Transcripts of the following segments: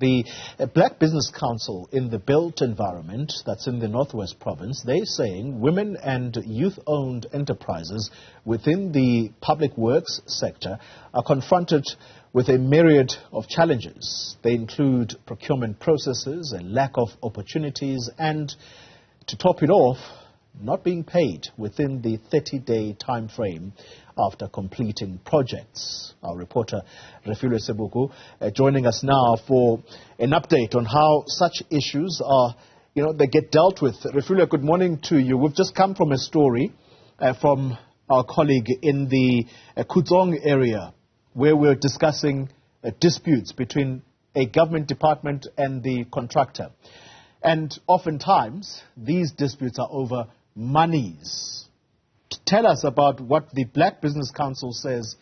The Black Business Council in the built environment, that's in the Northwest Province, they're saying women and youth-owned enterprises within the public works sector are confronted with a myriad of challenges. They include procurement processes, a lack of opportunities, and, to top it off, not being paid within the 30-day time frame after completing projects. Our reporter, Refiloe Seboko, joining us now for an update on how such issues are, they get dealt with. Refiloe, good morning to you. We've just come from a story from our colleague in the Kudzong area where we're discussing disputes between a government department and the contractor. And oftentimes, these disputes are over monies. Tell us about what the Black Business Council says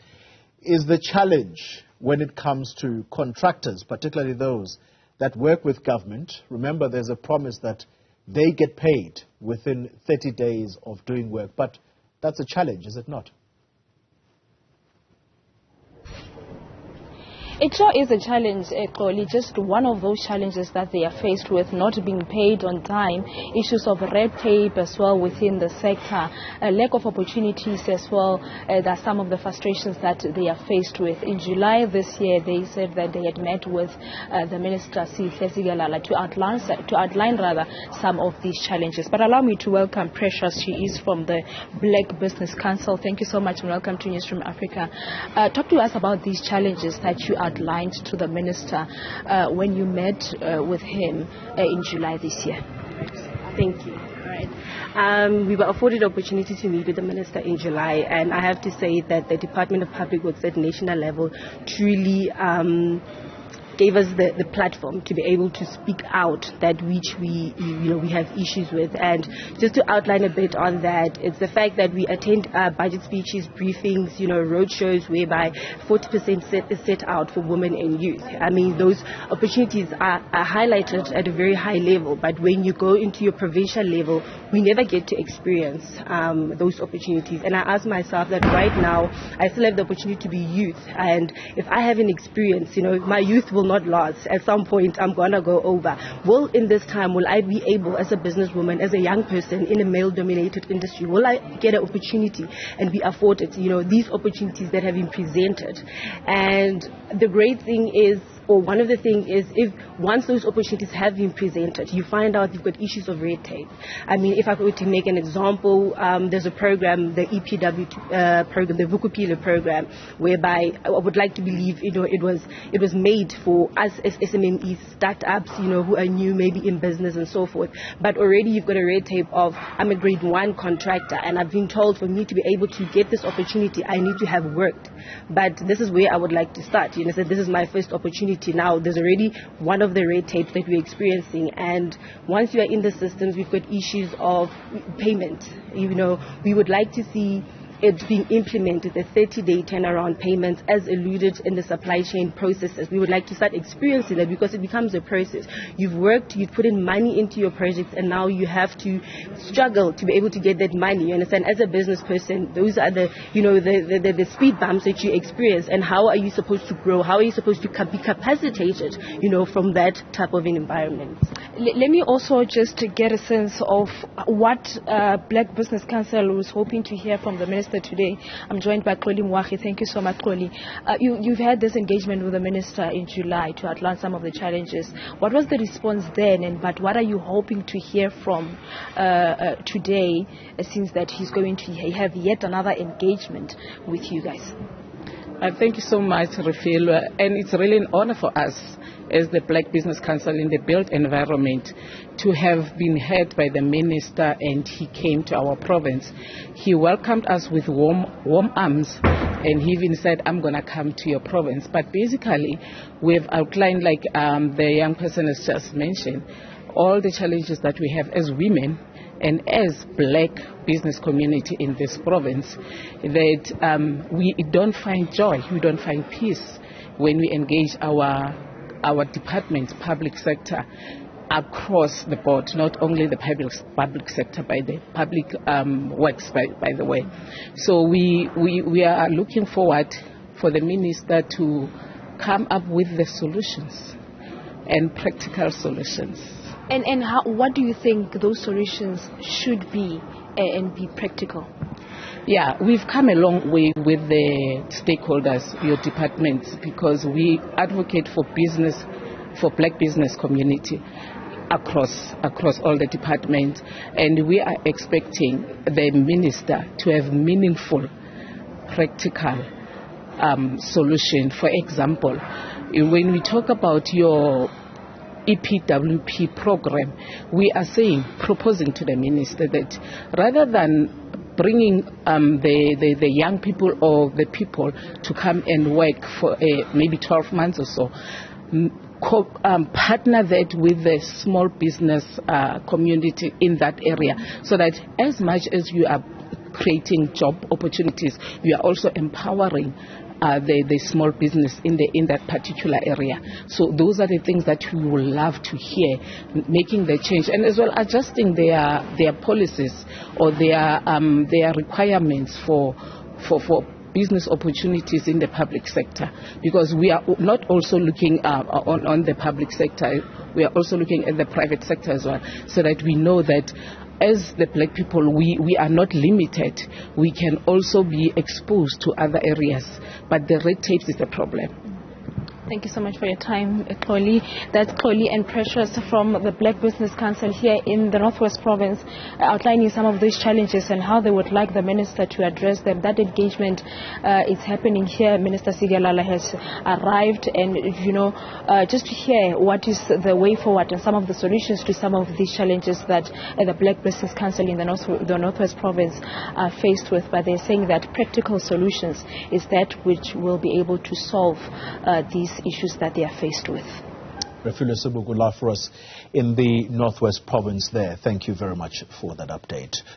is the challenge when it comes to contractors, particularly those that work with government. Remember, there's a promise that they get paid within 30 days of doing work, but that's a challenge, is it not? It sure is a challenge, Koli. Just one of those challenges that they are faced with, not being paid on time, issues of red tape as well within the sector, a lack of opportunities as well. There are some of the frustrations that they are faced with. In July this year, they said that they had met with the Minister, Sigalala, to outline some of these challenges. But allow me to welcome Precious. She is from the Black Business Council. Thank you so much and welcome to Newzroom Afrika. Talk to us about these challenges that you outlined to the Minister when you met with him in July this year. Thank you. All right. We were afforded the opportunity to meet with the Minister in July, and I have to say that the Department of Public Works at national level truly gave us the platform to be able to speak out that which we have issues with. And just to outline a bit on that, it's the fact that we attend budget speeches, briefings, road shows whereby 40% is set out for women and youth. I mean, those opportunities are highlighted at a very high level, but when you go into your provincial level, we never get to experience those opportunities. And I ask myself that right now, I still have the opportunity to be youth, and if I have an experience, my youth will not last. At some point, I'm going to go over. Will in this time, will I be able, as a businesswoman, as a young person in a male-dominated industry, will I get an opportunity and be afforded, these opportunities that have been presented? And the great thing is, or one of the things is, if once those opportunities have been presented, you find out you've got issues of red tape. I mean, if I were to make an example, there's a program, the EPW program, the Vukupila program, whereby I would like to believe, it was made for us as SMMEs, startups, who are new, maybe in business and so forth. But already you've got a red tape of, I'm a grade 1 contractor, and I've been told for me to be able to get this opportunity, I need to have worked. But this is where I would like to start. So this is my first opportunity. Now there's already one of the red tapes that we're experiencing, and once you are in the systems, we've got issues of payment. We would like to see it being implemented, the 30-day turnaround payments as alluded in the supply chain processes. We would like to start experiencing that, because it becomes a process. You've worked, you've put in money into your projects, and now you have to struggle to be able to get that money. You understand? As a business person, those are the speed bumps that you experience, and how are you supposed to grow? How are you supposed to be capacitated, from that type of an environment? Let me also just get a sense of what Black Business Council was hoping to hear from the Minister today. I'm joined by Kroli Mwachi. Thank you so much, Kroli. You've had this engagement with the Minister in July to outline some of the challenges. What was the response then, but what are you hoping to hear from today, since that he's going to have yet another engagement with you guys? Thank you so much, Refiloe, and it's really an honor for us as the Black Business Council in the built environment to have been heard by the Minister, and he came to our province. He welcomed us with warm arms, and he even said, I'm going to come to your province. But basically, we've outlined, like the young person has just mentioned, all the challenges that we have as women and as Black business community in this province, that we don't find joy, we don't find peace when we engage our department, public sector, across the board, not only the public sector, by the public works, by the way. So we are looking forward for the Minister to come up with the solutions and practical solutions. And what do you think those solutions should be and be practical? Yeah, we've come a long way with the stakeholders, your departments, because we advocate for business, for black business community across all the departments, and we are expecting the minister to have meaningful, practical solution. For example, when we talk about your EPWP program, we are proposing to the minister that rather than bringing the young people or the people to come and work for maybe 12 months or so, partner that with the small business community in that area, so that as much as you are creating job opportunities, you are also empowering the small business in that particular area. So those are the things that we would love to hear, making the change, and as well adjusting their policies or their requirements for business opportunities in the public sector, because we are not also looking on the public sector, we are also looking at the private sector as well, so that we know that as the black people, we are not limited. We can also be exposed to other areas, but the red tape is the problem. Thank you so much for your time, Xoli. That's Xoli and Precious from the Black Business Council here in the Northwest Province, outlining some of these challenges and how they would like the minister to address them. That engagement is happening here. Minister Sigalala has arrived, and just to hear what is the way forward and some of the solutions to some of these challenges that the Black Business Council in the Northwest Province are faced with. But they're saying that practical solutions is that which will be able to solve these issues that they are faced with. Refiloe Seboko for us in the Northwest Province there. Thank you very much for that update.